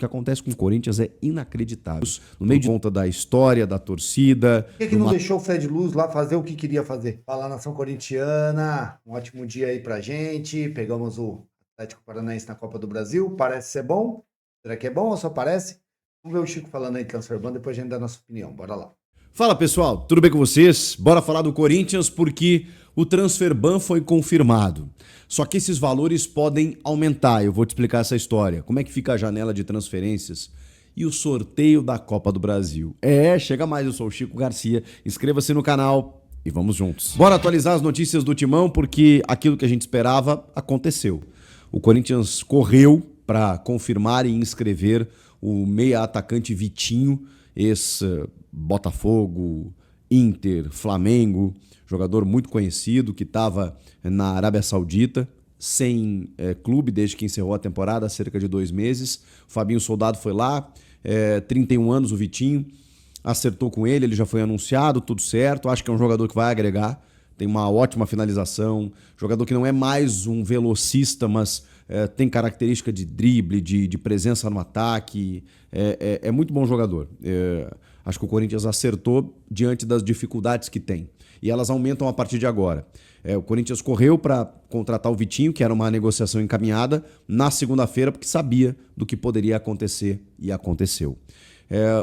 que acontece com o Corinthians é inacreditável. No meio de conta da história, da torcida... Por que não deixou o Fred Luz lá fazer o que queria fazer? Fala, nação corintiana, um ótimo dia aí pra gente. Pegamos o Atlético Paranaense na Copa do Brasil, parece ser bom. Será que é bom ou só parece? Vamos ver o Chico falando aí de Transferban, depois a gente dá a nossa opinião. Bora lá. Fala pessoal, tudo bem com vocês? Bora falar do Corinthians porque o Transferban foi confirmado. Só que esses valores podem aumentar, eu vou te explicar essa história. Como é que fica a janela de transferências e o sorteio da Copa do Brasil? Chega mais, eu sou o Chico Garcia, inscreva-se no canal e vamos juntos. Bora atualizar as notícias do Timão porque aquilo que a gente esperava aconteceu. O Corinthians correu para confirmar e inscrever o meia atacante Vitinho, ex-Botafogo, Inter, Flamengo, jogador muito conhecido que estava na Arábia Saudita, sem clube desde que encerrou a temporada, há cerca de 2 meses. O Fabinho Soldado foi lá, 31 anos o Vitinho, acertou com ele já foi anunciado, tudo certo. Acho que é um jogador que vai agregar, tem uma ótima finalização, jogador que não é mais um velocista, mas tem característica de drible, de presença no ataque, é muito bom jogador. Acho que o Corinthians acertou diante das dificuldades que tem. E elas aumentam a partir de agora. O Corinthians correu para contratar o Vitinho, que era uma negociação encaminhada, na segunda-feira, porque sabia do que poderia acontecer e aconteceu.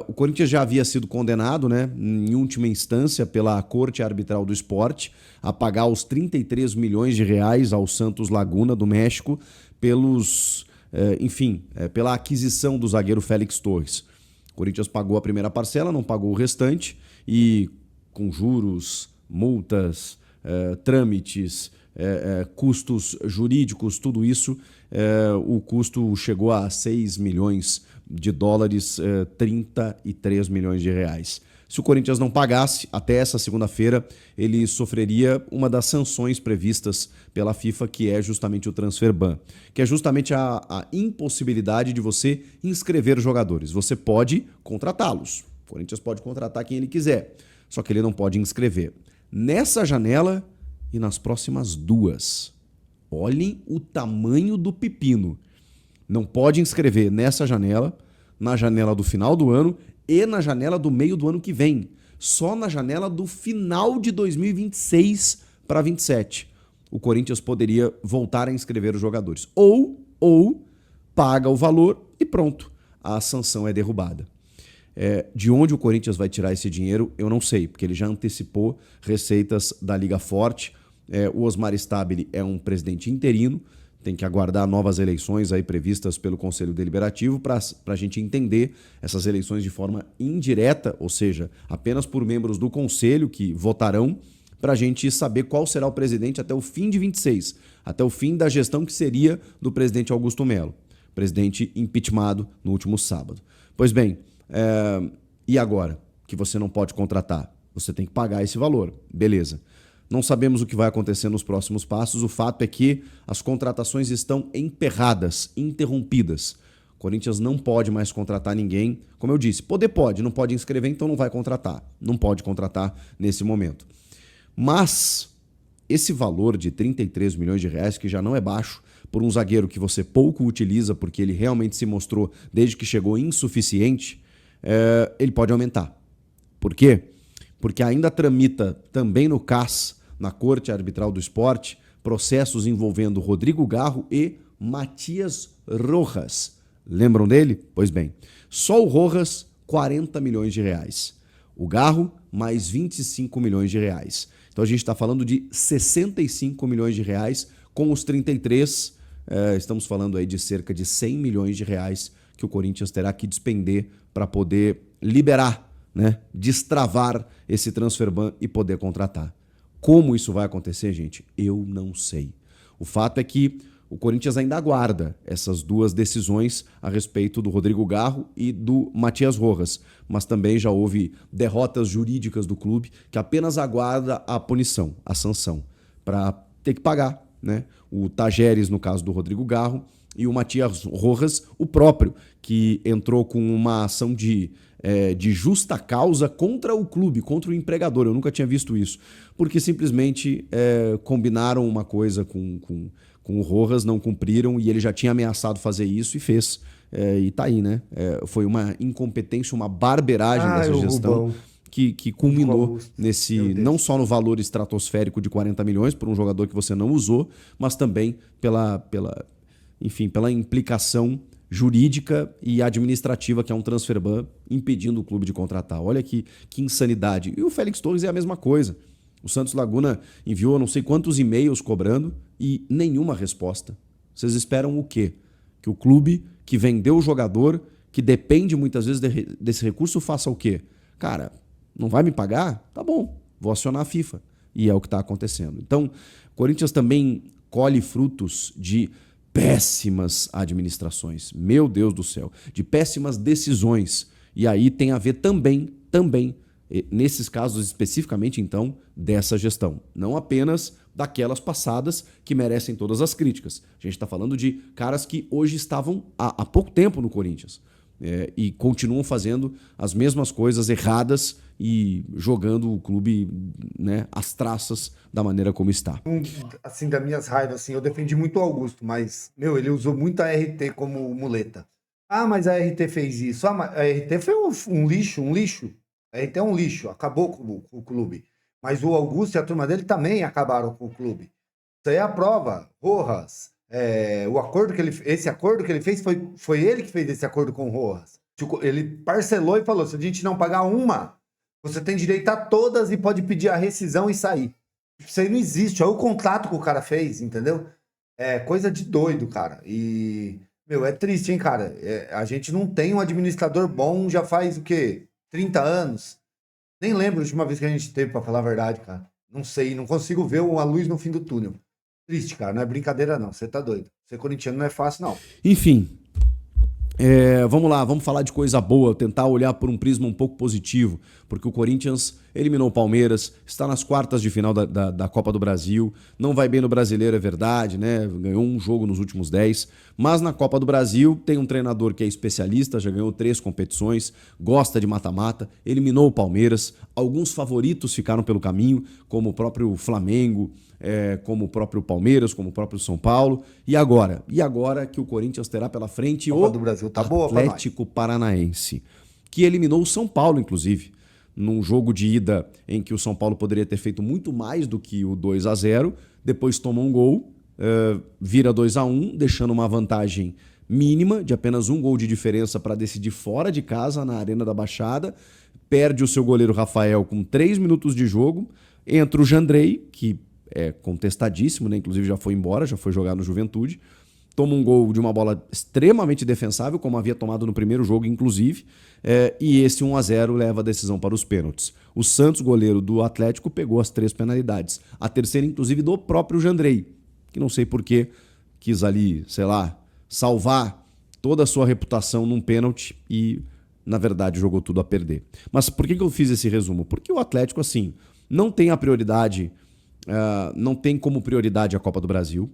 O Corinthians já havia sido condenado, né, em última instância, pela Corte Arbitral do Esporte, a pagar os 33 milhões de reais ao Santos Laguna, do México, pela aquisição do zagueiro Félix Torres. O Corinthians pagou a primeira parcela, não pagou o restante e com juros, multas, trâmites, custos jurídicos, tudo isso, o custo chegou a 6 milhões de dólares, 33 milhões de reais. Se o Corinthians não pagasse, até essa segunda-feira, ele sofreria uma das sanções previstas pela FIFA, que é justamente o Transferban, que é justamente a impossibilidade de você inscrever jogadores. Você pode contratá-los. O Corinthians pode contratar quem ele quiser, só que ele não pode inscrever. Nessa janela e nas próximas 2. Olhem o tamanho do pepino. Não pode inscrever nessa janela, na janela do final do ano e na janela do meio do ano que vem. Só na janela do final de 2026 para 27. O Corinthians poderia voltar a inscrever os jogadores. Ou paga o valor e pronto. A sanção é derrubada. De onde o Corinthians vai tirar esse dinheiro, eu não sei, porque ele já antecipou receitas da Liga Forte. O Osmar Stabile é um presidente interino, tem que aguardar novas eleições aí previstas pelo Conselho Deliberativo para a gente entender essas eleições de forma indireta, ou seja, apenas por membros do Conselho que votarão, para a gente saber qual será o presidente até o fim de 26, até o fim da gestão que seria do presidente Augusto Melo, presidente impeachmentado no último sábado. Pois bem, e agora que você não pode contratar? Você tem que pagar esse valor, beleza. Não sabemos o que vai acontecer nos próximos passos. O fato é que as contratações estão emperradas, interrompidas. O Corinthians não pode mais contratar ninguém. Como eu disse, pode, não pode inscrever, então não vai contratar. Não pode contratar nesse momento. Mas esse valor de 33 milhões de reais, que já não é baixo, por um zagueiro que você pouco utiliza, porque ele realmente se mostrou, desde que chegou, insuficiente, ele pode aumentar. Por quê? Porque ainda tramita também no CAS, na Corte Arbitral do Esporte, processos envolvendo Rodrigo Garro e Matias Rojas. Lembram dele? Pois bem, só o Rojas, 40 milhões de reais. O Garro, mais 25 milhões de reais. Então a gente está falando de 65 milhões de reais, com os 33, estamos falando aí de cerca de 100 milhões de reais que o Corinthians terá que despender para poder liberar, né, destravar esse Transferban e poder contratar. Como isso vai acontecer, gente? Eu não sei. O fato é que o Corinthians ainda aguarda essas 2 decisões a respeito do Rodrigo Garro e do Matias Rojas, mas também já houve derrotas jurídicas do clube que apenas aguarda a punição, a sanção, para ter que pagar, né? O Tajeres, no caso do Rodrigo Garro, e o Matias Rojas, o próprio, que entrou com uma ação de justa causa contra o clube, contra o empregador. Eu nunca tinha visto isso, porque simplesmente combinaram uma coisa com o Rojas, não cumpriram, e ele já tinha ameaçado fazer isso e fez. E tá aí, né? Foi uma incompetência, uma barberagem dessa gestão que culminou nesse, não só no valor estratosférico de 40 milhões por um jogador que você não usou, mas também pela implicação jurídica e administrativa que é um transfer ban impedindo o clube de contratar. Olha que insanidade. E o Félix Torres é a mesma coisa. O Santos Laguna enviou não sei quantos e-mails cobrando e nenhuma resposta. Vocês esperam o quê? Que o clube que vendeu o jogador, que depende muitas vezes desse recurso, faça o quê? Cara, não vai me pagar? Tá bom, vou acionar a FIFA. E é o que está acontecendo. Então, o Corinthians também colhe frutos de péssimas administrações. Meu Deus do céu. De péssimas decisões. E aí tem a ver também, nesses casos especificamente, então, dessa gestão. Não apenas daquelas passadas que merecem todas as críticas. A gente está falando de caras que hoje estavam há pouco tempo no Corinthians e continuam fazendo as mesmas coisas erradas e jogando o clube, né, às traças da maneira como está. Assim, das minhas raivas, assim, eu defendi muito o Augusto, mas, ele usou muito a RT como muleta. Ah, mas a RT fez isso. Ah, mas a RT foi um lixo. A RT é um lixo, acabou com o clube. Mas o Augusto e a turma dele também acabaram com o clube. Isso aí é a prova. Rojas, esse acordo que ele fez, foi ele que fez esse acordo com o Rojas. Ele parcelou e falou, se a gente não pagar uma, você tem direito a todas e pode pedir a rescisão e sair. Isso aí não existe. Olha o contrato que o cara fez, entendeu? É coisa de doido, cara. E, é triste, hein, cara? A gente não tem um administrador bom já faz o quê? 30 anos? Nem lembro a última vez que a gente teve, pra falar a verdade, cara. Não sei, não consigo ver a luz no fim do túnel. Triste, cara. Não é brincadeira, não. Você tá doido. Ser corintiano não é fácil, não. Enfim. Vamos lá, vamos falar de coisa boa, tentar olhar por um prisma um pouco positivo, porque o Corinthians eliminou o Palmeiras, está nas quartas de final da Copa do Brasil, não vai bem no Brasileiro, é verdade, né? Ganhou um jogo nos últimos 10, mas na Copa do Brasil tem um treinador que é especialista, já ganhou 3 competições, gosta de mata-mata, eliminou o Palmeiras, alguns favoritos ficaram pelo caminho, como o próprio Flamengo, como o próprio Palmeiras, como o próprio São Paulo. E agora que o Corinthians terá pela frente Copa do Brasil tá boa pra nós. Atlético Paranaense, que eliminou o São Paulo, inclusive, num jogo de ida em que o São Paulo poderia ter feito muito mais do que o 2-0, depois toma um gol, vira 2-1, deixando uma vantagem mínima de apenas um gol de diferença para decidir fora de casa, na Arena da Baixada, perde o seu goleiro Rafael com 3 minutos de jogo, entra o Jandrei, que é contestadíssimo, né? Inclusive já foi embora, já foi jogar no Juventude, toma um gol de uma bola extremamente defensável, como havia tomado no primeiro jogo, inclusive, e esse 1-0 leva a decisão para os pênaltis. O Santos, goleiro do Atlético, pegou as 3 penalidades. A terceira, inclusive, do próprio Jandrei, que não sei por que quis ali, sei lá, salvar toda a sua reputação num pênalti e, na verdade, jogou tudo a perder. Mas por que eu fiz esse resumo? Porque o Atlético, assim, não tem a prioridade... não tem como prioridade a Copa do Brasil,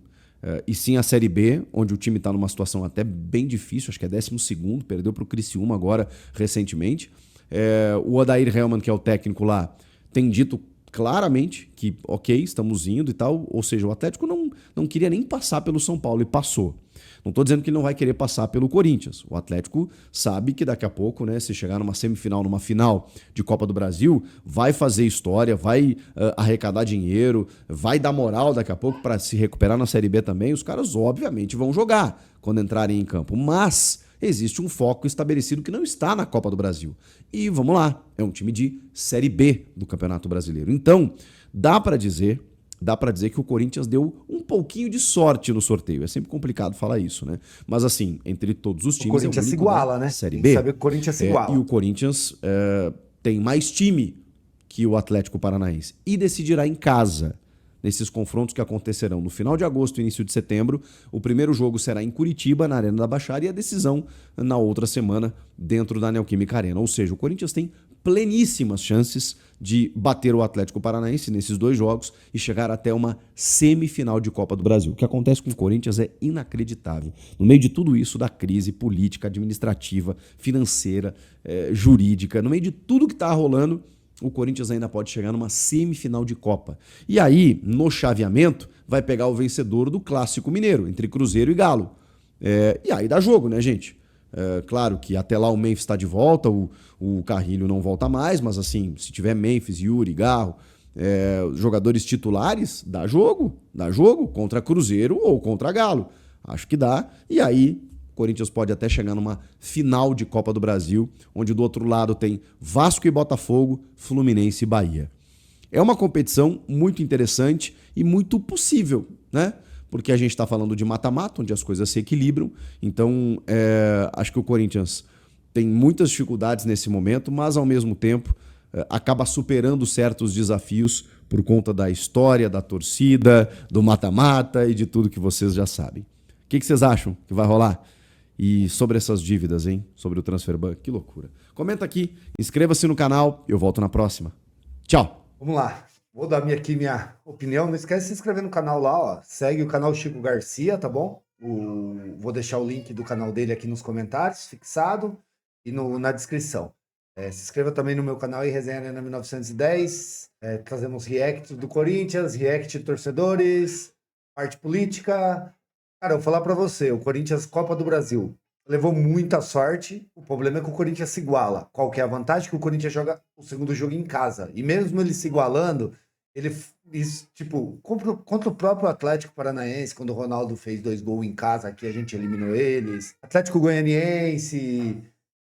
e sim a Série B, onde o time está numa situação até bem difícil, acho que é 12º, perdeu para o Criciúma agora recentemente. O Odair Hellmann, que é o técnico lá, tem dito claramente que ok, estamos indo e tal, ou seja, o Atlético não queria nem passar pelo São Paulo e passou. Não estou dizendo que ele não vai querer passar pelo Corinthians. O Atlético sabe que daqui a pouco, né, se chegar numa semifinal, numa final de Copa do Brasil, vai fazer história, vai arrecadar dinheiro, vai dar moral daqui a pouco para se recuperar na Série B também. Os caras, obviamente, vão jogar quando entrarem em campo. Mas existe um foco estabelecido que não está na Copa do Brasil. E vamos lá, é um time de Série B do Campeonato Brasileiro. Então, dá para dizer que o Corinthians deu um pouquinho de sorte no sorteio. É sempre complicado falar isso, né? Mas assim, entre todos os times... O Corinthians se iguala, né? Série Tem B. que saber que o Corinthians se iguala. E o Corinthians tem mais time que o Atlético Paranaense. E decidirá em casa, nesses confrontos que acontecerão no final de agosto e início de setembro. O primeiro jogo será em Curitiba, na Arena da Baixada, e a decisão na outra semana dentro da Neoquímica Arena. Ou seja, o Corinthians tem pleníssimas chances de bater o Atlético Paranaense nesses 2 jogos e chegar até uma semifinal de Copa do Brasil. O que acontece com o Corinthians é inacreditável. No meio de tudo isso, da crise política, administrativa, financeira, jurídica, no meio de tudo que está rolando, o Corinthians ainda pode chegar numa semifinal de Copa. E aí, no chaveamento, vai pegar o vencedor do Clássico Mineiro, entre Cruzeiro e Galo. E aí dá jogo, né, gente? Claro que até lá o Memphis está de volta, o Carrilho não volta mais, mas assim, se tiver Memphis, Yuri, Garro, jogadores titulares, dá jogo contra Cruzeiro ou contra Galo. Acho que dá. E aí, o Corinthians pode até chegar numa final de Copa do Brasil, onde do outro lado tem Vasco e Botafogo, Fluminense e Bahia. É uma competição muito interessante e muito possível, né? Porque a gente está falando de mata-mata, onde as coisas se equilibram. Então, acho que o Corinthians tem muitas dificuldades nesse momento, mas ao mesmo tempo acaba superando certos desafios por conta da história, da torcida, do mata-mata e de tudo que vocês já sabem. O que vocês acham que vai rolar? E sobre essas dívidas, hein? Sobre o Transferban, que loucura. Comenta aqui, inscreva-se no canal e eu volto na próxima. Tchau! Vamos lá. Vou dar minha opinião. Não esquece de se inscrever no canal lá, ó. Segue o canal Chico Garcia, tá bom? Vou deixar o link do canal dele aqui nos comentários, fixado, e na descrição. Se inscreva também no meu canal aí, Resenha Arena 1910. Trazemos react do Corinthians, react de torcedores, parte política. Cara, eu vou falar pra você, o Corinthians Copa do Brasil levou muita sorte. O problema é que o Corinthians se iguala. Qual que é a vantagem? Que o Corinthians joga o segundo jogo em casa. E mesmo ele se igualando, contra o próprio Atlético Paranaense, quando o Ronaldo fez 2 gols em casa, aqui a gente eliminou eles. Atlético Goianiense,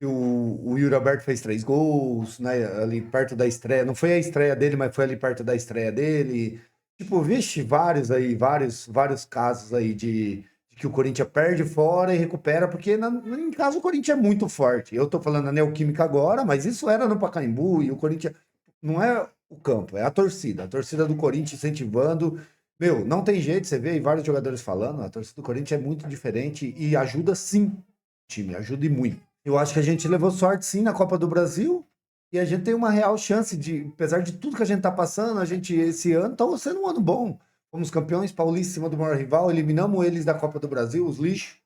o Yuri Alberto fez 3 gols, né, ali perto da estreia. Não foi a estreia dele, mas foi ali perto da estreia dele. Vixe, vários casos aí de que o Corinthians perde fora e recupera, porque em casa o Corinthians é muito forte. Eu tô falando da Neoquímica agora, mas isso era no Pacaembu, e o Corinthians não é o campo, é a torcida do Corinthians incentivando. Meu, não tem jeito, você vê aí vários jogadores falando, a torcida do Corinthians é muito diferente e ajuda sim o time, ajuda e muito. Eu acho que a gente levou sorte sim na Copa do Brasil, e a gente tem uma real chance de, apesar de tudo que a gente tá passando, esse ano tá sendo um ano bom. Fomos campeões paulistas em cima do maior rival, eliminamos eles da Copa do Brasil, os lixos,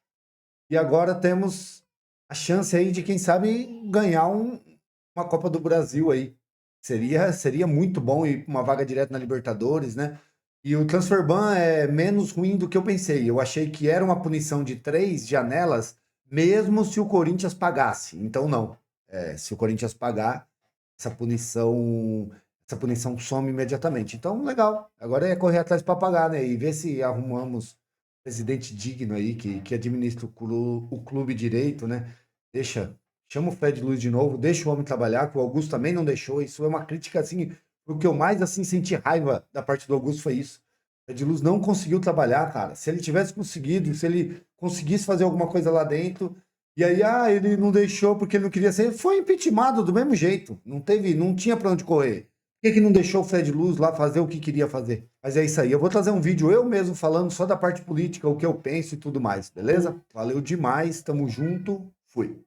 e agora temos a chance aí de, quem sabe, ganhar uma Copa do Brasil aí. Seria muito bom ir uma vaga direta na Libertadores, né? E o Transferban é menos ruim do que eu pensei. Eu achei que era uma punição de 3 janelas, mesmo se o Corinthians pagasse. Então, não. Se o Corinthians pagar, essa punição some imediatamente. Então, legal. Agora é correr atrás para pagar, né? E ver se arrumamos um presidente digno aí, que administra o clube direito, né? Chama o Fred Luiz de novo, deixa o homem trabalhar, que o Augusto também não deixou. Isso é uma crítica, assim, o que eu mais, assim, senti raiva da parte do Augusto foi isso. O Fred Luiz não conseguiu trabalhar, cara. Se ele tivesse conseguido, se ele conseguisse fazer alguma coisa lá dentro, e aí, ele não deixou porque ele não queria ser, foi impeachmentado do mesmo jeito. Não tinha pra onde correr. Por que não deixou o Fred Luz lá fazer o que queria fazer? Mas é isso aí. Eu vou trazer um vídeo eu mesmo falando só da parte política, o que eu penso e tudo mais, beleza? Valeu demais, tamo junto, fui.